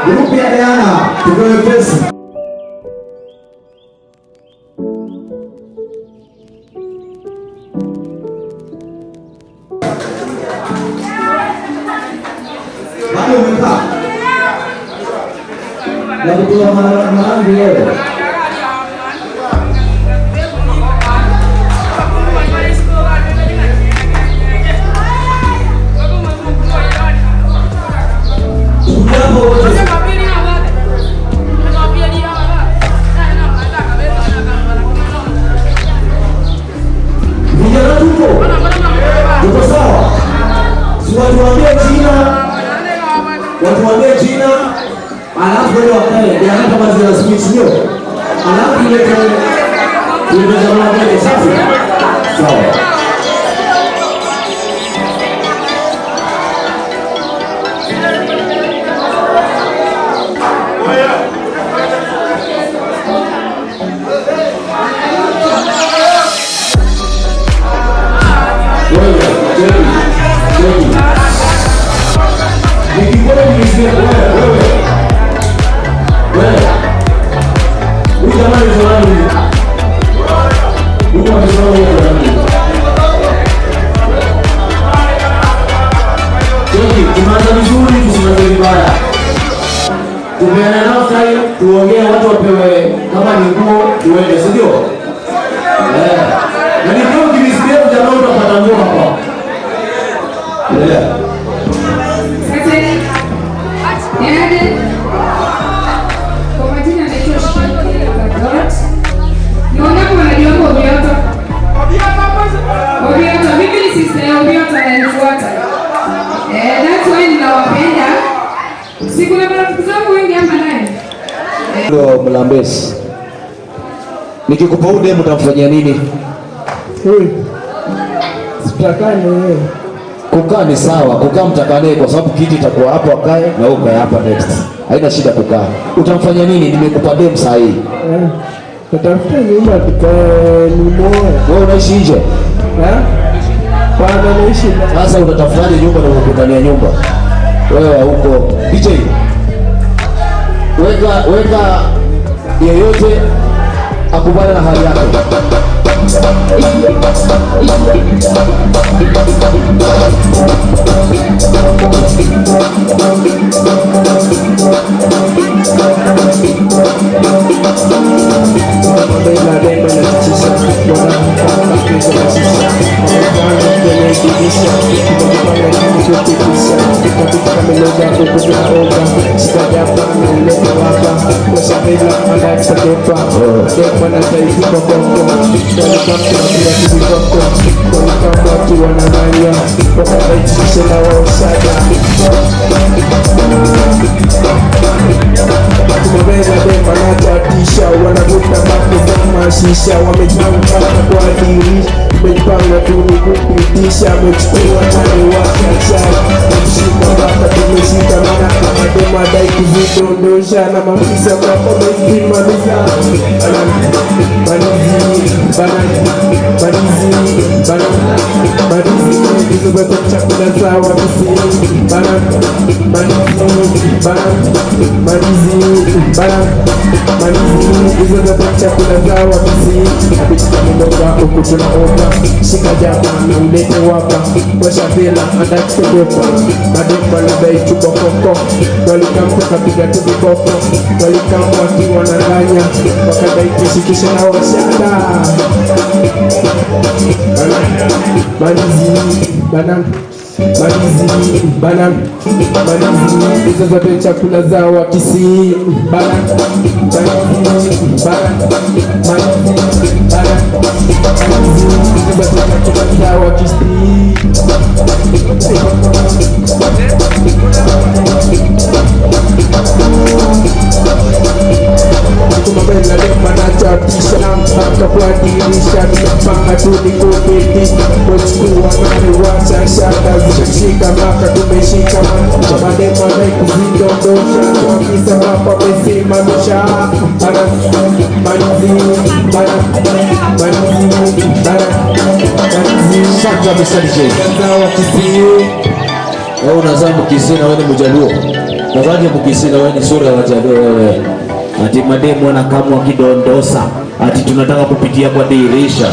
Grupo ya Diana, tupewe pesa. Bado umekaa. Na kutoa marangi leo. Watuambie jina, alafu wale wakae, ya hata mazi ya speech nyo. Alafu ile tulimeza mwana safi. Sawa. Tumeana nao sasa, tuongee watu wapewe kama ni nguo tuende, si ndio? Na ni kwa kimisikia jamaa utapata nguo hapa. Kwa majina naitwa Shirley Lagat. Niona kwa naliomba Obiota, mimi ni sister ya Obiota anayefuata. That's why ninawapenda. Siku na marafiki zangu wengi hapa naye. Ndio Mlambesi. Nikikupa ude mtamfanyia nini? Sitakane wewe. Kukaa ni sawa, kukaa mtakane kwa sababu kiti itakuwa hapo akae na ukae hapa next. Haina shida kukaa. Utamfanya nini? Nimekupa dem saa hii. Natafuta nyumba tukae ni moyo. Wewe unaishi nje? Bado naishi. Sasa unatafutaje nyumba na ukutania nyumba? Wewe huko DJ. Weka yeyote akubali na hali yake. Shisha wamejipanga kwa dirisha, wamejipanga tu kupitisha, wamechukua nani wakachai, wameshika mpaka tumeshika mana kama dema dai kuzidondosha na mafisa kwa wamezima miza banizi hizo zote chakula za wabisi banizi hizo zote chakula za wabisi abitika mdoga huku tunaoga shika jamaa na ulete waka washa vila anda kutegopa mademba labda ichupa koko walikamta kapiga tubikoko walikamta wakiwa na ranya wakadai kushikisha na washaka Malizi hizo zote chakula za wakisi kuadilisha tumepanga tulikopeti wachukua nani wachashaka zishika maka tumeshika madema na kuzidondosha wakisa hapa mesimamisha malizi Shaka Mr. DJ. Wewe unazaa Mkisii na wewe ni Mjaluo. Unazaje Mkisii na wewe ni sura ya Wajaluo wewe? Ati mademu wanakamwa kidondosa. Ati tunataka kupitia kwa dirisha.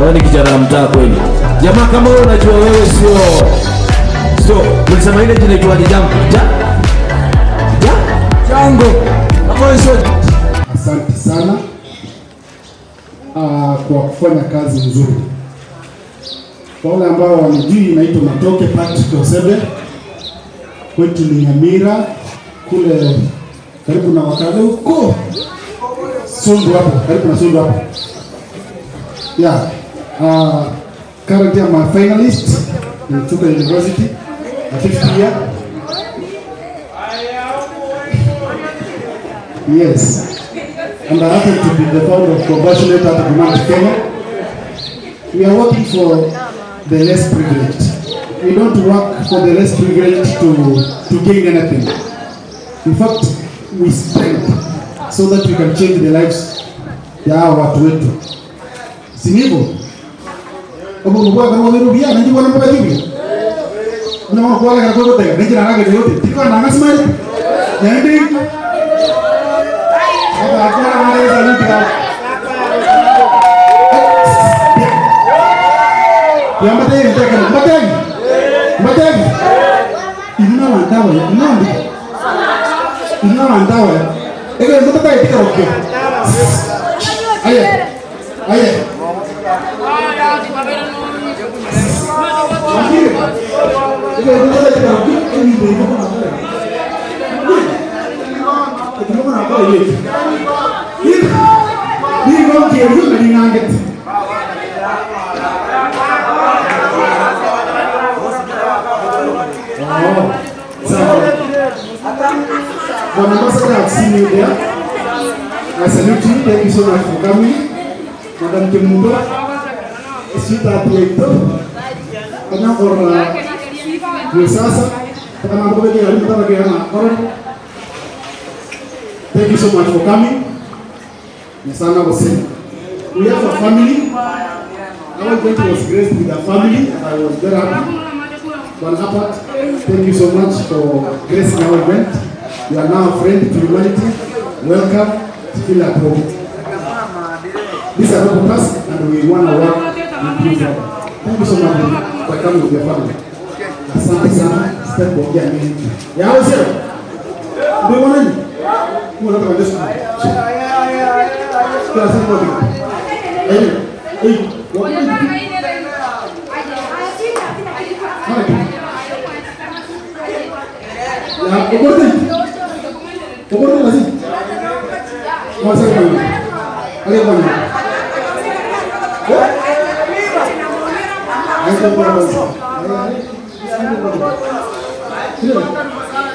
Wewe ni kijana mtaa kweli. Jamaa kama wewe unajua wewe sio ulisema ile jina inaitwa Jango. Asante sana kwa kufanya kazi nzuri. Kwa wale ambao wanijui, naitwa Matoke Patrick Osebe, kwetu ni Nyamira kule karibu na Wakale huko Sondu hapo, karibu na Sondu hapo. Yeah. Currently I'm a finalist in Chuka University, a 50th year. Yes. And I happen to be the founder of Compassionate Heart Humanity Kenya. We are working for the less privileged. We don't work for the less privileged to gain anything. In fact, we spend so that we can change the lives ya watu wetu. Si hivyo? Kama unataka kama wewe bia ndio bwana mpaka hivi. Unaona kwa wale kwa wote, ndio na rage yote. Tiko na ngasema hivi. Yaani hakuna mali za mtu. Ya mbele ndio Mbategi. Ina wandawa. Ege ndio itika okyo. Aye. When Ambassador, I've seen you there. I salute you. Thank you so much for coming. Madam Kimundo, sweetheart Leito, Kanya for Yusasa, thank you so much for coming. Nisana was saying, we have a family. Our daughter was graced with a family. I was very happy. One happened. Thank you so much for gracing our event. You are now a friend to humanity. Welcome to feel at home. These are not us, and we want to work with you. Thank you so much for coming with your family. Asante sana. Step kwa kia mingi. Ya hao sio? Ndio wanani? Mbona nataka ndesu? Kwa sababu kwa Oborte lagi. Masa kau? Ada apa ni? Ada apa?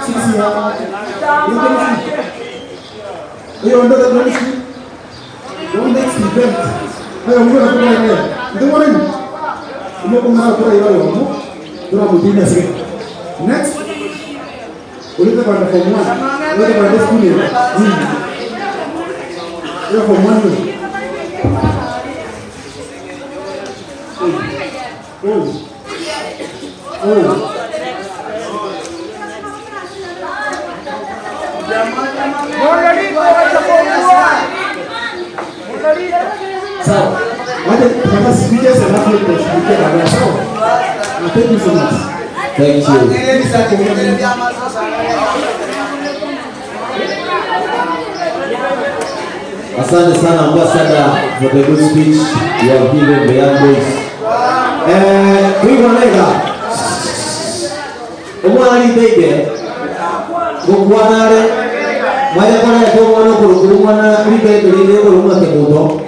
Sisi ya. Ayo anda tak boleh sih. Don't next event. Ayo mula apa lagi? Itu mana ni? Ini pengarah pura ini loh. Pura mungkin sih. Next. Boleh tak pada form 1? Boleh tak pada school ni? Ya form 1 ni. Sawa. Wacha kama speakers alafu tutashuhudia baadaye. Sawa. Thank you so much. Thank you. Asante sana Ambassador for the good speech you have given the young boys. Kuiwanega. Umwali bebe. Gukwanare. Maya kana kwa mwana bebe bebe kuruma kemudo.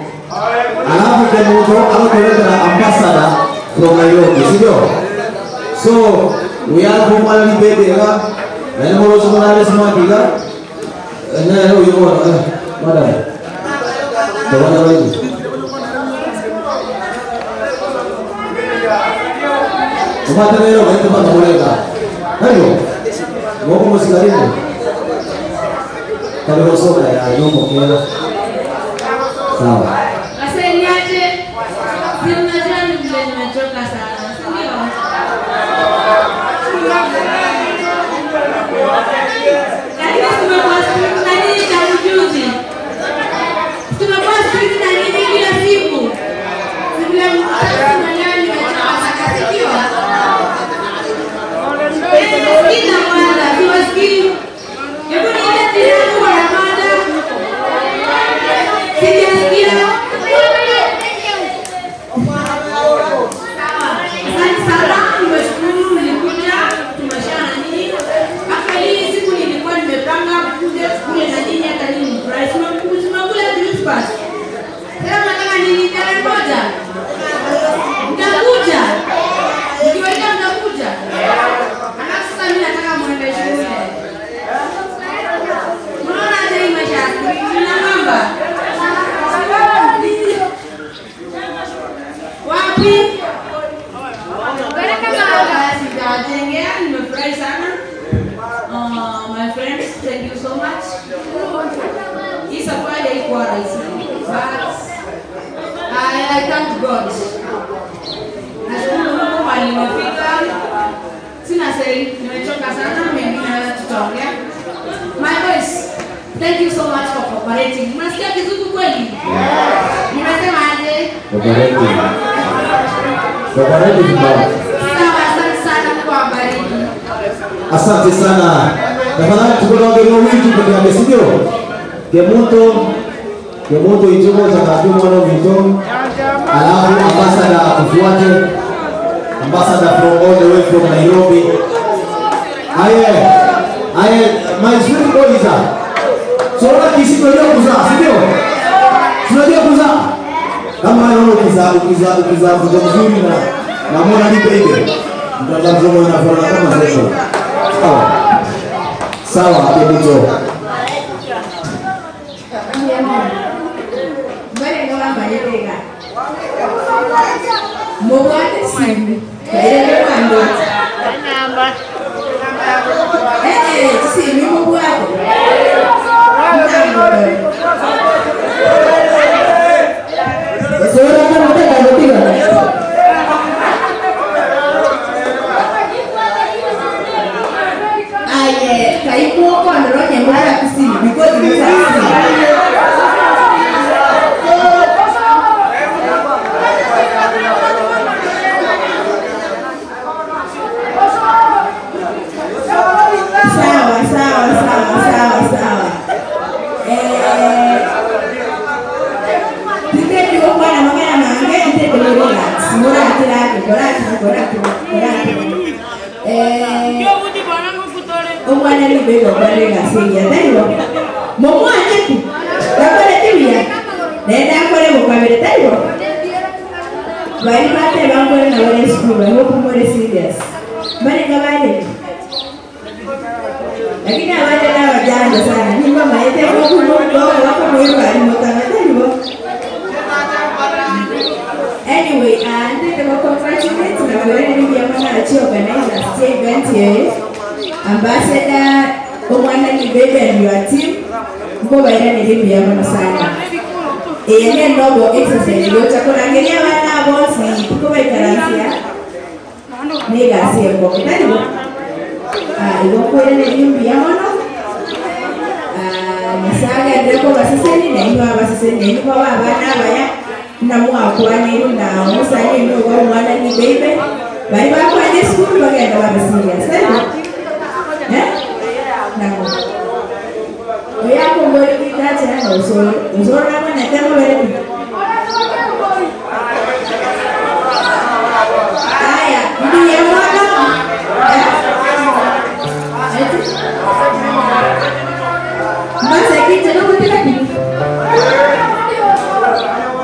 Alafu kemudo akatoleta Ambassador from Nairobi, sio? So we have Umwali bebe ga. Na moro somanale smakiga. Na leo yuko madam. Tawala wewe. Umata leo wewe bado unaleka. Hayo. Wako msikalini. Kama soda ya nyongo kila. Sawa. Asante. Sina jana vile nimetoka sana. Ndio. My friends, thank you so much. Hii safari haikuwa rahisi, but I thank God. Nashukuru Mungu mahali nimefika. Sina sei, nimechoka sana, mengine tutaongea. My boys, thank you so much for cooperating. Mnasikia kizungu kweli? Nimesema aje? Cooperating. Cooperating baba. Sawa, asante sana kwa habari. Asante sana. Tafadhali tukona wageni wawili kwa sio? Kemoto ichomo cha katu mwana wito. Alafu ambassador kufuate. Ambassador from all the way from Nairobi. Aye, my sweet boy is up. So what is it going to sio? Tunajua kuzaa. Kama wewe ukizaa mtoto mzuri na mwana ni baby. Mtazamo unafanana kama sasa. Sawa, hapo ndio. Mbele ndo ambaye Mwate simu. Kaile kwando. Namba. Simu mwate. Sasa kama unataka kupiga. Kaipo kwa ndoronya mwara kusini because ni sasa. Sawa. Tiketi kwa na mangana mangana tete lolola. Simura atira Omwana ni bego bale gasinga tayo. Momo acheku. Bakole tibia. Nenda kole mukabere tayo. Bali bate bangole na wale school. I hope more serious. Bali kabale. Lakini awale na wajanja sana. Ni mama yete kwa wako mwiru alimotana tayo. Anyway, and they were congratulated na wale ni yamana achi organize a state event here. Ambassador Omwana ni baby and your team mko baina ni lipi ya mama sana. Yeye ndogo exercise yote kuna ngelia wana bosi tuko baikaransia. Ni gasi kwa kitani. Iwo kwa ile lipi ya mama. Masaga ndeko basiseni na hiyo basiseni ni kwa bana baya na mwakwa ni na musani ndo kwa Omwana ni baby. Bali ba kwa ni school bagenda babisiria. Sasa Oya kumbo kita chana usoro nama netemo bere. Aya, ini ya mwana. Masa kita no kutika kini.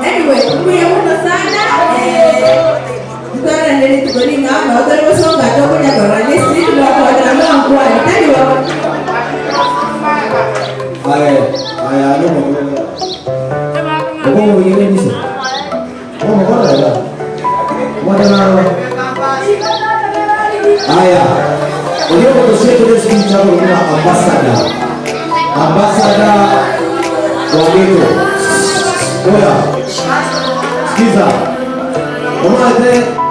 Anyway, kumbo ya mwana sana. Tutara ndeni tukoni ngama, utara wasonga toko nyakora nisi tuwa drama kwa tadi wa. Aya, no mo. Como yeye ni sasa. Como kwa dada. Mwana na. Aya. Ndio kwa sisi ndio sisi chao na ambassador. Ambassador wa Gito. Oya. Sikiza. Omate